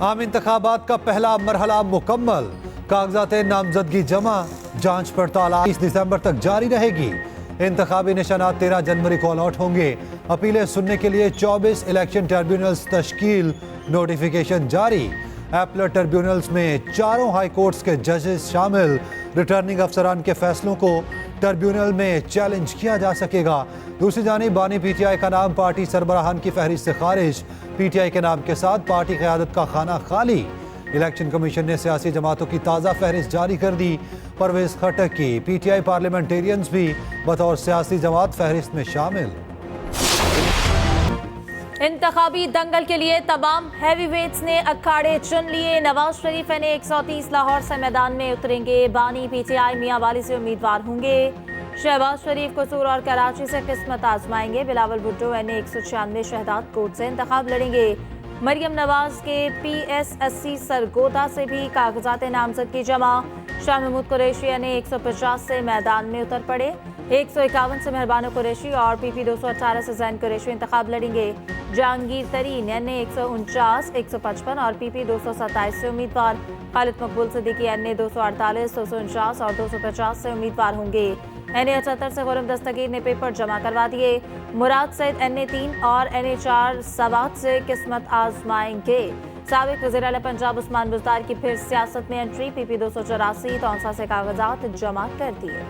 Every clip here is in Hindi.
आम इंतखाबात का पहला मरहला मुकम्मल, कागजात नामजदगी जमा, जांच पड़ताल 20 दिसंबर तक जारी रहेगी। इंतखाबी निशानात 13 जनवरी को अलॉट होंगे। अपीलें सुनने के लिए 24 इलेक्शन ट्रिब्यूनल्स तश्कील, नोटिफिकेशन जारी। एपलेट ट्रिब्यूनल्स में चारों हाई कोर्ट्स के जजेस शामिल। रिटर्निंग अफसरान के फैसलों को ट्रिब्यूनल में चैलेंज किया जा सकेगा। दूसरी जानिब बानी पीटीआई का नाम पार्टी सरबराहान की फहरिस्त से खारिज। पीटीआई के नाम के साथ पार्टी क़यादत का खाना खाली। इलेक्शन कमीशन ने सियासी जमातों की ताज़ा फहरिस्त जारी कर दी। परवेज खट्टक की पीटीआई पार्लियामेंटेरियंस भी बतौर सियासी जमात फहरिस्त में शामिल। इंतखाबी दंगल के लिए तमाम हैवी वेट्स ने अखाड़े चुन लिए। नवाज शरीफ ने 130 लाहौर से मैदान में उतरेंगे। बानी पीटीआई मियां वाली से उम्मीदवार होंगे। शहबाज शरीफ कसूर और कराची से किस्मत आजमाएंगे। बिलावल भुट्टो एनए 196 शहदाद कोर्ट से इंतखाब लड़ेंगे। मरियम नवाज के PS80 सरगोदा से भी कागजात नामजदगी जमा। शाह महमूद कुरैशी एनए 150 से मैदान में उतर पड़े। 151 से मेहरबानो कुरैशी और PP 218 से जैन कुरैशी इंतखाब लड़ेंगे। जहांगीर तरीन एनए 149, 155 और PP 227 से उम्मीदवार। खालिद मकबूल सिद्दीकी एनए 248, 249 और 250 से उम्मीदवार होंगे। एनए 78 से गुरम दस्तगीर ने पेपर जमा करवा दिए। मुराद सईद एनए 3 और एनए 4 सवात से किस्मत आजमाएंगे। साबिक वज़ीर आला पंजाब उस्मान बुज़दार की फिर सियासत में एंट्री। PP 284 तौसा से कागजात जमा कर दिए।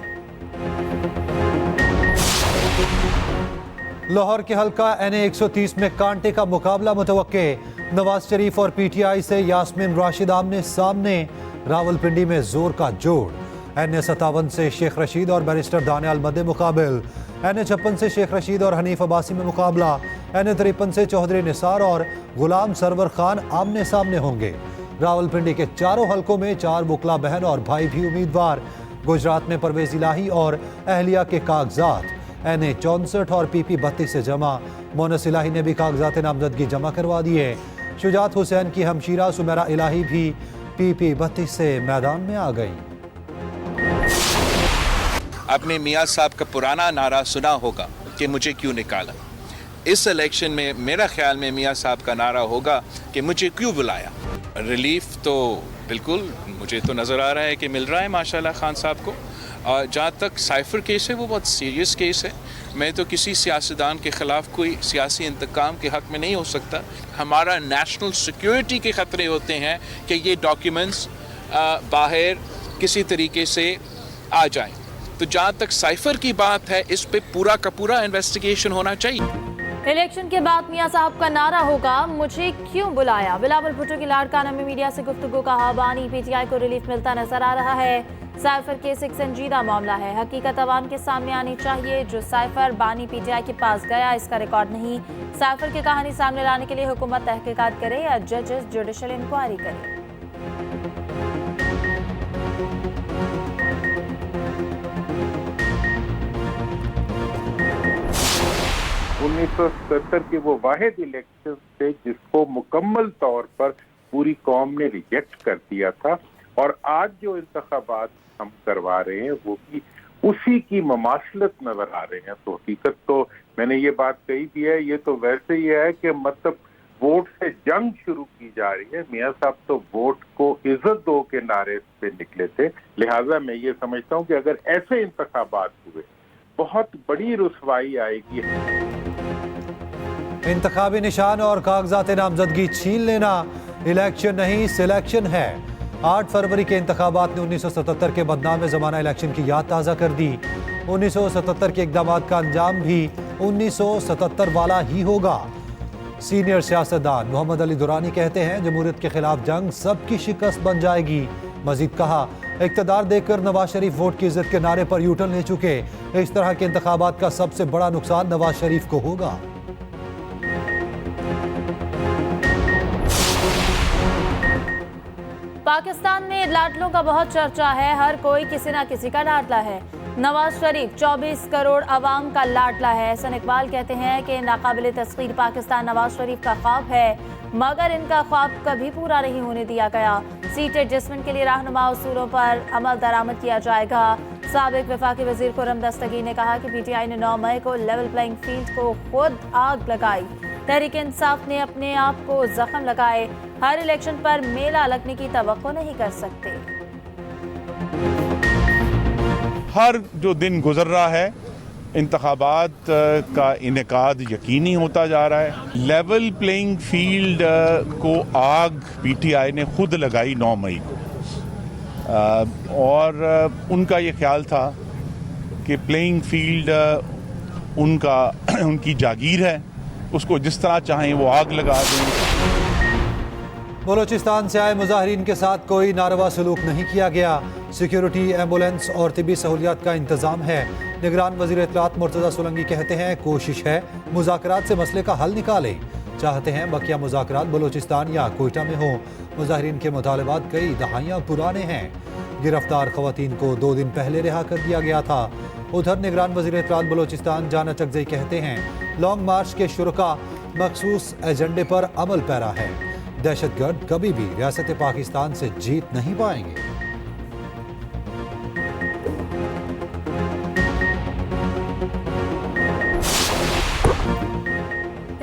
लाहौर के हल्का एनए 130 में कांटे का मुकाबला मुतवक्के। नवाज शरीफ और पीटीआई से यास्मीन राशिद आमने सामने। रावलपिंडी में जोर का जोड़। एनए 57 से शेख रशीद और बैरिस्टर दानियाल मदे मुकाबिल। एनए 56 से शेख रशीद और हनीफ अब्बासी में मुकाबला। एनए 53 से चौधरी निसार और गुलाम सरवर खान आमने सामने होंगे। रावलपिंडी के चारों हलकों में 4 बुकला बहन और भाई भी उम्मीदवार। गुजरात में परवेज इलाही और अहलिया के कागजात एनए 64 और PP 32 से जमा। मोनस इलाही ने भी कागजात नामजदगी जमा करवा दिए। शुजात हुसैन की हमशीरा सुमेरा इलाही भी PP 32 से मैदान में आ गई। आपने मियाँ साहब का पुराना नारा सुना होगा कि मुझे क्यों निकाला। इस इलेक्शन में मेरा ख्याल में मियाँ साहब का नारा होगा कि मुझे क्यों बुलाया। रिलीफ तो बिल्कुल मुझे तो नज़र आ रहा है कि मिल रहा है माशाल्लाह खान साहब को। और जहाँ तक साइफर केस है वो बहुत सीरियस केस है। मैं तो किसी सियासतदान के ख़िलाफ़ कोई सियासी इंतकाम के हक़ में नहीं हो सकता। हमारा नेशनल सिक्योरिटी के ख़तरे होते हैं कि ये डॉक्यूमेंट्स बाहर किसी तरीके से आ जाएं। तो जहाँ तक साइफर की बात है इस पे पूरा का पूरा इन्वेस्टिगेशन होना चाहिए। इलेक्शन के बाद मियां साहब का नारा होगा मुझे क्यों बुलाया। बिलावल भुट्टो की लाड़काना में मीडिया से गुफ्तगू कहा। बानी पीटीआई को रिलीफ मिलता नजर आ रहा है। साइफर केस एक संजीदा मामला है। हकीकत अवाम के सामने आनी चाहिए। जो साइफर बानी पीटीआई के पास गया इसका रिकॉर्ड नहीं। साइफर की कहानी सामने लाने के लिए हुकूमत तहकीकात करे या जजेस जुडिशल इंक्वायरी करे। 1977 के वो वाहिद इलेक्शन थे जिसको मुकम्मल तौर पर पूरी कौम ने रिजेक्ट कर दिया था। और आज जो इंतखाबात हम करवा रहे हैं वो भी उसी की ममासलत नजर आ रहे हैं। तो हकीकत तो मैंने ये बात कही भी है, ये तो वैसे ही है कि मतलब वोट से जंग शुरू की जा रही है। मियाँ साहब तो वोट को इज्जत दो के नारे पे निकले थे। लिहाजा मैं ये समझता हूँ कि अगर ऐसे इंतखाबात हुए बहुत बड़ी रुसवाई आएगी। इंतखाबी निशान और कागजात नामजदगी छीन लेना इलेक्शन नहीं सिलेक्शन है। 8 फरवरी के इंतखाबात ने 1977 के बदनाम ज़माना इलेक्शन की याद ताज़ा कर दी। 1977 के इक़दाम का अंजाम भी 1977 वाला ही होगा। सीनियर सियासतदान मोहम्मद अली दुरानी कहते हैं जमहूरियत के खिलाफ जंग सबकी शिकस्त बन जाएगी। मजीद कहा इक़्तिदार देकर नवाज शरीफ वोट की इज्जत के नारे पर यूटर्न ले चुके। इस तरह के इंतखाबात का सबसे बड़ा नुकसान नवाज शरीफ को होगा। पाकिस्तान में लाडलों का बहुत चर्चा है। हर कोई किसी ना किसी का लाडला है। नवाज शरीफ 24 करोड़ अवाम का लाडला है। एहसन इकबाल कहते हैं कि नाकाबिल तस्खीर पाकिस्तान नवाज शरीफ का ख्वाब है मगर इनका ख्वाब कभी पूरा नहीं होने दिया गया। सीट एडजस्टमेंट के लिए रहनुमा उसूलों पर अमल दरामद किया जाएगा। साबिक वफाकी वजीर खुर्रम दस्तगीर ने कहा कि PTI ने 9 मई को लेवल प्लेइंग फील्ड को खुद आग लगाई। तहरीक इंसाफ ने अपने आप को जख्म लगाए हर इलेक्शन पर मेला लगने की तवक्को नहीं कर सकते। हर जो दिन गुजर रहा है इंतखाबात का इनेकाद यकीनी होता जा रहा है। लेवल प्लेइंग फील्ड को आग पीटीआई ने खुद लगाई 9 मई को, और उनका ये ख्याल था कि प्लेइंग फील्ड उनकी जागीर है, उसको जिस तरह चाहें वो आग लगा दें। बलोचिस्तान से आए मुजाहिरीन के साथ कोई नारवा सलूक नहीं किया गया। सिक्योरिटी, एम्बुलेंस और तिबी सहूलियात का इंतजाम है। निगरान वजीर इत्तलात मुर्तज़ा सोलंकी कहते हैं कोशिश है मुज़ाकरात से मसले का हल निकालें। चाहते हैं बकिया मुज़ाकरात बलोचिस्तान या कोयटा में हो। मुजाहिरीन के मुतालबात कई दहाइयाँ पुराने हैं। गिरफ्तार खवातीन को 2 दिन पहले रिहा कर दिया गया था। उधर निगरान वजीर इत्तलात बलोचिस्तान जाना चकजई कहते हैं लॉन्ग मार्च के शुरुका मखसूस एजेंडे पर अमल पैरा है। दहशतगर्द कभी भी रियासत पाकिस्तान से जीत नहीं पाएंगे।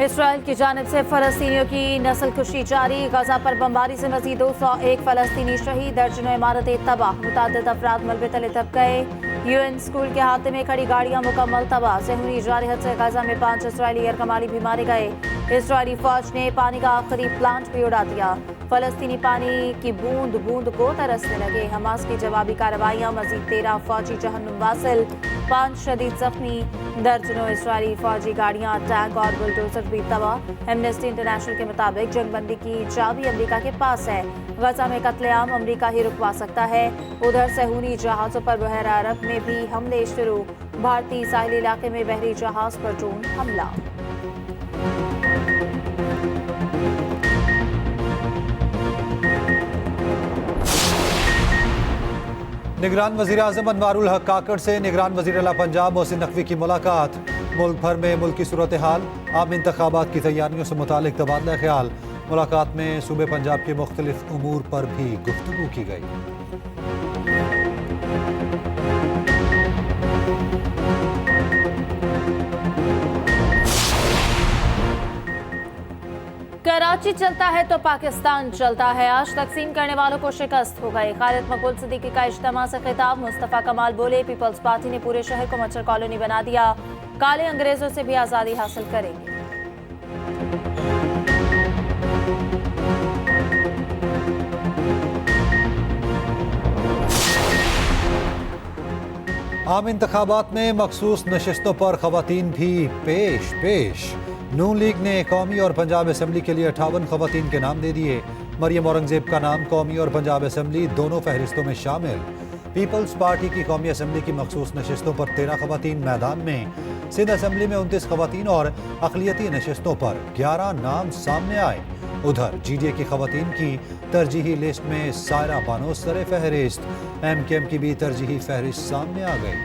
इसराइल की जानिब से फलस्तीनियों की नस्लकुशी जारी। गजा पर बमबारी से मजीद 201 फलस्तीनी शहीद, दर्जनों इमारतें तबाह, मुतादिद अफराद मलबे तले दब गए। UN स्कूल के हाथे में खड़ी गाड़ियां मुकम्मल तबाह। सहूनी जारहत से गजा में 5 इसराइली एयरकमाली भी मारे गए। इसराइली फौज ने पानी का आखिरी प्लांट भी उड़ा दिया। फलस्तीनी पानी की बूंद बूंद को तरसने लगे। हमास की जवाबी कार्रवाइयां, मजीद 13 फौजी जहन्नुम वासिल, 5 शदीद जख्मी, दर्जनों इसराइली फौजी गाड़ियां, टैंक और बुलडोजर भी तबाह। एमनेस्टी इंटरनेशनल के मुताबिक जंगबंदी की चाबी अमरीका के पास है। गजा में कत्लेआम अमरीका ही रुकवा सकता है। उधर सहूनी जहाजों पर बहरा अरब में भी हमले शुरू। भारतीय साहिली इलाके में बहरी जहाज पर ड्रोन हमला। निगरान वज़ीर आज़म अनवारुल हक काकड़ से निगरान वज़ीर आला पंजाब मोहसिन नकवी की मुलाकात। मुल्क भर में मुल्क की सूरत हाल, आम इंतखाबात की तैयारियों से मुतालिक तबादला ख्याल। मुलाकात में सूबे पंजाब के मुख्तलिफ उमूर पर भी गुफ्तगू की गई। कराची चलता है तो पाकिस्तान चलता है। आज तकसीम करने वालों को शिकस्त हो गई। खालिद मकबूल सिद्दीकी का इज्तिमा से खिताब। मुस्तफ़ा कमाल बोले पीपल्स पार्टी ने पूरे शहर को मच्छर कॉलोनी बना दिया। काले अंग्रेजों से भी आज़ादी हासिल करेंगे। आम इंतखाबात में मखसूस नशिस्तों पर खवातीन भी पेश। नून लीग ने कौमी और पंजाब असम्बली के लिए 58 खवातीन के नाम दे दिए। मरियम औरंगजेब का नाम कौमी और पंजाब असम्बली दोनों फहरिस्तों में शामिल। पीपल्स पार्टी की कौमी असम्बली की मखसूस नशिस्तों पर 13 खवातीन मैदान में। सिंध असम्बली में 29 खवातीन और अक़लियती नशिस्तों पर 11 नाम सामने आए। उधर GDA की खवातीन की तरजीही लिस्ट में सायरा बानो सरे फहरिस्त। MKM की भी तरजीही फहरिस्त सामने आ गई।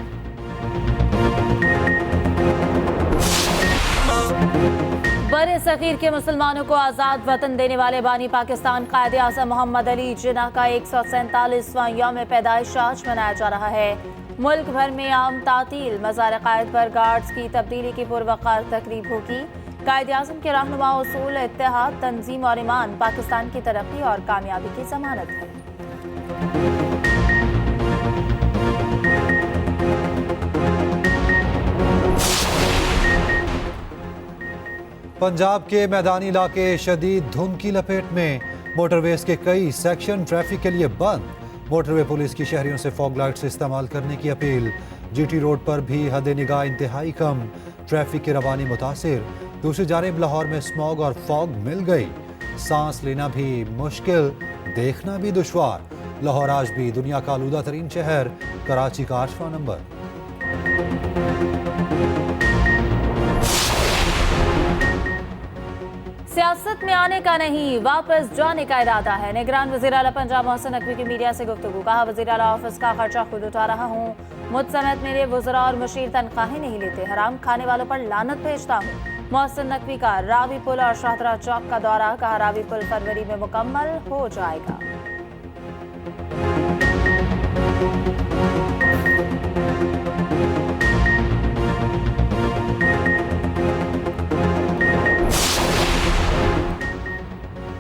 बरे सगीर के मुसलमानों को आज़ाद वतन देने वाले बानी पाकिस्तान कायदे आज़म मोहम्मद अली जिन्ना का 147वां यौम पैदाइश आज मनाया जा रहा है। मुल्क भर में आम तातील, मज़ार कायद पर गार्ड्स की तब्दीली की पुरवकार तकरीब होगी। कायदे आज़म के रहनुमा उसूल, इत्तेहाद, तंजीम और ईमान पाकिस्तान की तरक्की और कामयाबी की जमानत है। पंजाब के मैदानी इलाके शदीद धुंध की लपेट में। मोटरवेज के कई सेक्शन ट्रैफिक के लिए बंद। मोटरवे पुलिस की शहरियों से फॉग लाइट्स इस्तेमाल करने की अपील। GT रोड पर भी हद निगाह इंतहाई कम। ट्रैफिक की रवानी मुतासिर। दूसरी जानिब लाहौर में स्मॉग और फॉग मिल गई। सांस लेना भी मुश्किल, देखना भी दुश्वार। लाहौर आज भी दुनिया का आलूदा तरीन शहर, कराची का 8वां नंबर। सियासत में आने का नहीं, वापस जाने का इरादा है। निगरान वज़ीर आला पंजाब मोहसिन नकवी की मीडिया से गुफ्तगू। कहा वज़ीर आला ऑफिस का खर्चा खुद उठा रहा हूँ। मुझ समेत मेरे वज़रा और मुशीर तनख्वाहें नहीं लेते। हराम खाने वालों पर लानत भेजता हूँ। मोहसिन नकवी का रावी पुल और शाहतरा चौक का दौरा। कहा रावी पुल फरवरी में मुकम्मल हो जाएगा।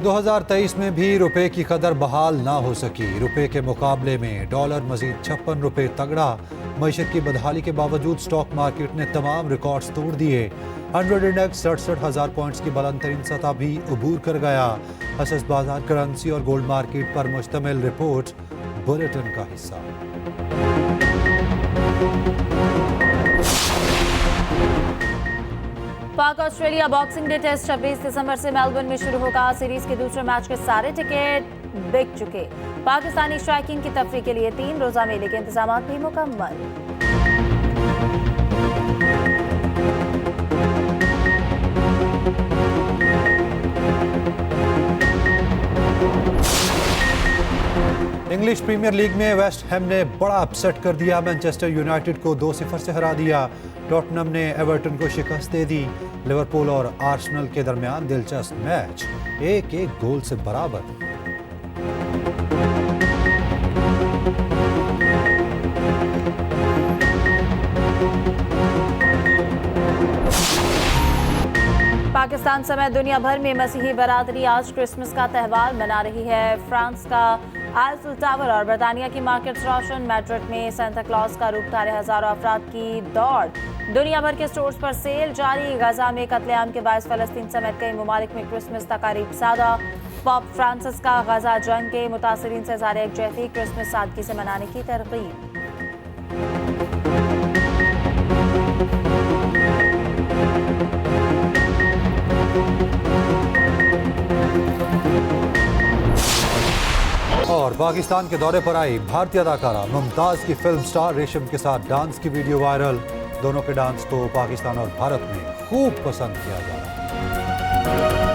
2023 में भी रुपए की कदर बहाल ना हो सकी। रुपए के मुकाबले में डॉलर मजीद 56 रुपए तगड़ा। मईशत की बदहाली के बावजूद स्टॉक मार्केट ने तमाम रिकॉर्ड्स तोड़ दिए। 100 इंडेक्स 67,000 पॉइंट्स की बुलंद तरीन सतह भी अबूर कर गया। असस बाजार करेंसी और गोल्ड मार्केट पर मुश्तमिल रिपोर्ट बुलेटिन का हिस्सा। पाक ऑस्ट्रेलिया बॉक्सिंग डे टेस्ट 26 दिसंबर से मेलबर्न में शुरू होगा। सीरीज के दूसरे मैच के सारे टिकट बिक चुके। पाकिस्तानी स्ट्राइकिंग की तफरीह के लिए 3 रोजा मेले के इंतजाम भी मुकम्मल। इंग्लिश प्रीमियर लीग में वेस्ट हैम ने बड़ा अपसेट कर दिया। मैनचेस्टर यूनाइटेड को 2-0 से हरा दिया। टॉटनहम ने एवर्टन को शिकस्त दे दी। लिवरपूल और आर्सेनल के दरमियान दिलचस्प मैच 1-1 गोल से बराबर। पाकिस्तान समेत दुनिया भर में मसीही बरादरी आज क्रिसमस का त्यौहार मना रही है। फ्रांस का आईफिल टावर और बर्तानिया की मार्केट्स रोशन। मैड्रिड में सेंटा क्लॉज का रूप धारे हजारों अफराद की दौड़। दुनिया भर के स्टोर्स पर सेल जारी। गजा में कत्लेआम के बायस फलस्तीन समेत कई ममालिक में क्रिसमस तकारीब सादा। पोप फ्रांसिस का गजा जंग के मुतासरीन से इज़हार यकजहती। क्रिसमस सादगी से मनाने की तरगीब। और पाकिस्तान के दौरे पर आई भारतीय अदाकारा मुमताज की फिल्म स्टार रेशम के साथ डांस की वीडियो वायरल। दोनों के डांस को पाकिस्तान और भारत में खूब पसंद किया जा रहा है।